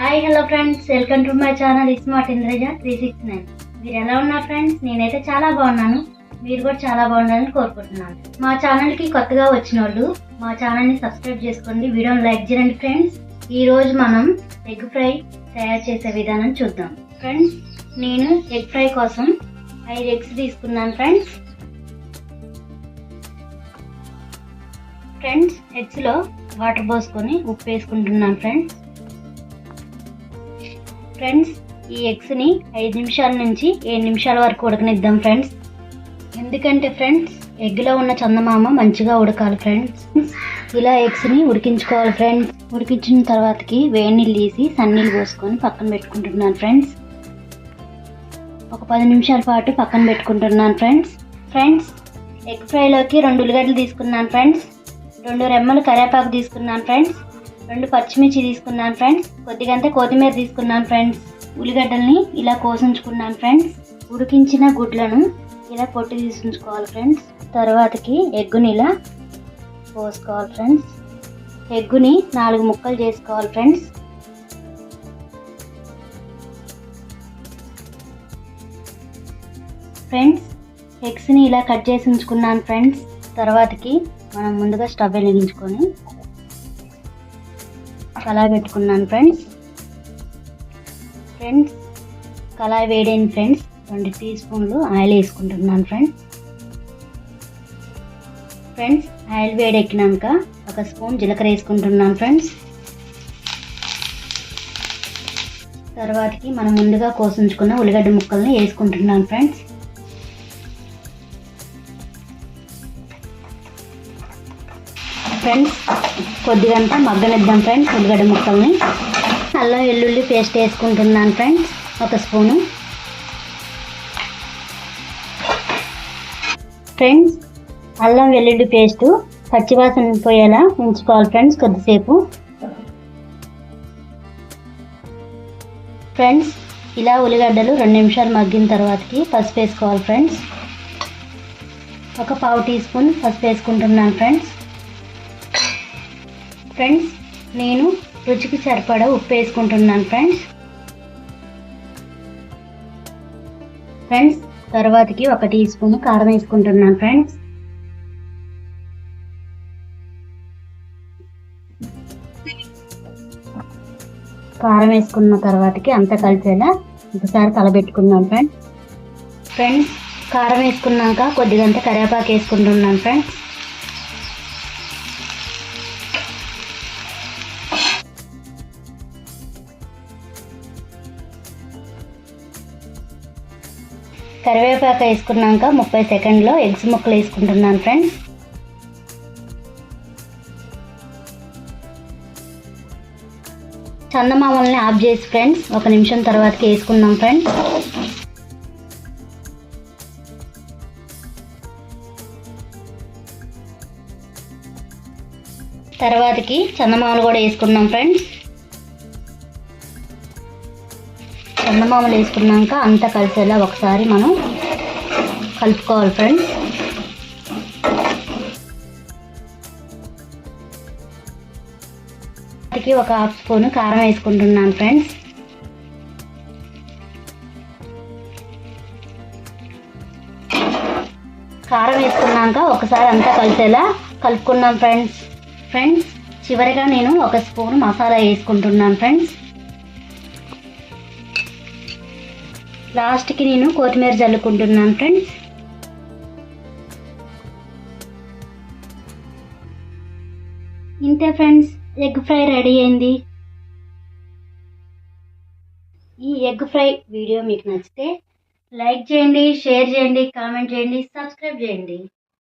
Hi hello friends, welcome to my channel smart Indraja 369. మీరు ఎలా ఉన్నారు ఫ్రెండ్స్? నేనైతే చాలా బాగున్నాను. మీరు కూడా చాలా బాగున్నారని కోరుకుంటున్నాను. మా ఛానల్కి కొత్తగా వచ్చిన వాళ్ళు మా ఛానల్ని సబ్స్క్రైబ్ చేసుకోండి, వీడియోని లైక్ చేయండి ఫ్రెండ్స్. ఈరోజు మనం ఎగ్ ఫ్రై తయారు చేసే విధానం చూద్దాం ఫ్రెండ్స్. నేను ఎగ్ ఫ్రై కోసం 5 ఎగ్స్ తీసుకున్నాను ఫ్రెండ్స్. ఎగ్స్లో వాటర్ పోసుకొని ఉప్పు వేసుకుంటున్నాను ఫ్రెండ్స్. ఈ ఎగ్స్ని 5 నిమిషాల నుంచి 7 నిమిషాల వరకు ఉడకనిద్దాం ఫ్రెండ్స్. ఎందుకంటే ఫ్రెండ్స్, ఎగ్లో ఉన్న చందమామ మంచిగా ఉడకాలి ఫ్రెండ్స్. ఇలా ఎగ్స్ని ఉడికించుకోవాలి ఫ్రెండ్స్. ఉడికించిన తర్వాతకి వేడి నీళ్ళు తీసి సన్నీళ్ళు పోసుకొని పక్కన పెట్టుకుంటున్నాను ఫ్రెండ్స్. ఒక 10 నిమిషాల పాటు పక్కన పెట్టుకుంటున్నాను ఫ్రెండ్స్. ఎగ్ ఫ్రైలోకి 2 ఉల్లిగడ్డలు తీసుకున్నాను ఫ్రెండ్స్. 2 రెమ్మలు కరివేపాకు తీసుకున్నాను ఫ్రెండ్స్. 2 పచ్చిమిర్చి తీసుకున్నాను ఫ్రెండ్స్. కొద్దిగంత కొత్తిమీర తీసుకున్నాను ఫ్రెండ్స్. ఉల్లిగడ్డల్ని ఇలా కోసించుకున్నాను ఫ్రెండ్స్. ఉడికించిన గుడ్లను ఇలా పొట్టు తీసుకుంచుకోవాలి ఫ్రెండ్స్. తర్వాతకి ఎగ్గుని ఇలా పోసుకోవాలి ఫ్రెండ్స్. ఎగ్గుని 4 ముక్కలు చేసుకోవాలి ఫ్రెండ్స్. ఎగ్స్ని ఇలా కట్ చేసి ఉంచుకున్నాను ఫ్రెండ్స్. తర్వాతకి మనం ముందుగా స్టవ్ వెలిగించుకొని కళాయి పెట్టుకున్నాను ఫ్రెండ్స్. కళాయి వేడైంది ఫ్రెండ్స్. 2 టీ స్పూన్లు ఆయిల్ వేసుకుంటున్నాను ఫ్రెండ్స్. ఆయిల్ వేడెక్కినాక 1 స్పూన్ జీలకర్ర వేసుకుంటున్నాను ఫ్రెండ్స్. తర్వాతకి మనం ముందుగా కోసించుకున్న ఉల్లిగడ్డ ముక్కల్ని వేసుకుంటున్నాను ఫ్రెండ్స్. కొద్దిగంత మగ్గనిద్దాం ఫ్రెండ్స్ ఉల్లిగడ్డ ముక్కల్ని. అల్లం వెల్లుల్లి పేస్ట్ వేసుకుంటున్నాను ఫ్రెండ్స్, 1 స్పూను. అల్లం వెల్లుల్లి పేస్టు పచ్చివాసన పోయేలా ఉంచుకోవాలి ఫ్రెండ్స్ కొద్దిసేపు. ఇలా ఉల్లిగడ్డలు 2 నిమిషాలు మగ్గిన తర్వాతకి పసుపు వేసుకోవాలి ఫ్రెండ్స్. 1 పావు టీ స్పూన్ పసుపు వేసుకుంటున్నాను ఫ్రెండ్స్. నేను రుచికి సరిపడా ఉప్పు వేసుకుంటున్నాను ఫ్రెండ్స్. తర్వాతకి 1 టీ స్పూన్ కారం వేసుకుంటున్నాను ఫ్రెండ్స్. కారం వేసుకున్న తర్వాతకి అంతా కలిసేలా ఒకసారి కలబెట్టుకున్నాను ఫ్రెండ్స్. కారం వేసుకున్నాక కొద్దిగంత కరివేపాకు వేసుకుంటున్నాను ఫ్రెండ్స్. కరివేపాకు వేసుకున్నాక 30 సెకండ్లో ఎగ్స్ ముక్కలు వేసుకుంటున్నాను ఫ్రెండ్స్. చందమామల్ని ఆఫ్ చేసి ఫ్రెండ్స్ 1 నిమిషం తర్వాతకి వేసుకున్నాం ఫ్రెండ్స్. తర్వాతకి చందమామలు కూడా వేసుకున్నాం ఫ్రెండ్స్. చందమామలు వేసుకున్నాక అంతా కలిసేలా ఒకసారి మనం కలుపుకోవాలి ఫ్రెండ్స్. వాటికి 1/2 స్పూన్ కారం వేసుకుంటున్నాను ఫ్రెండ్స్. కారం వేసుకున్నాక ఒకసారి అంతా కలిసేలా కలుపుకున్నాం ఫ్రెండ్స్. చివరిగా నేను 1 స్పూన్ మసాలా వేసుకుంటున్నాను ఫ్రెండ్స్. లాస్ట్కి నేను కొత్తిమీర జల్లుకుంటున్నాను ఫ్రెండ్స్. ఇంతే ఫ్రెండ్స్, ఎగ్ ఫ్రై రెడీ అయింది. ఈ ఎగ్ ఫ్రై వీడియో మీకు నచ్చితే లైక్ చేయండి, షేర్ చేయండి, కామెంట్ చేయండి, సబ్స్క్రైబ్ చేయండి.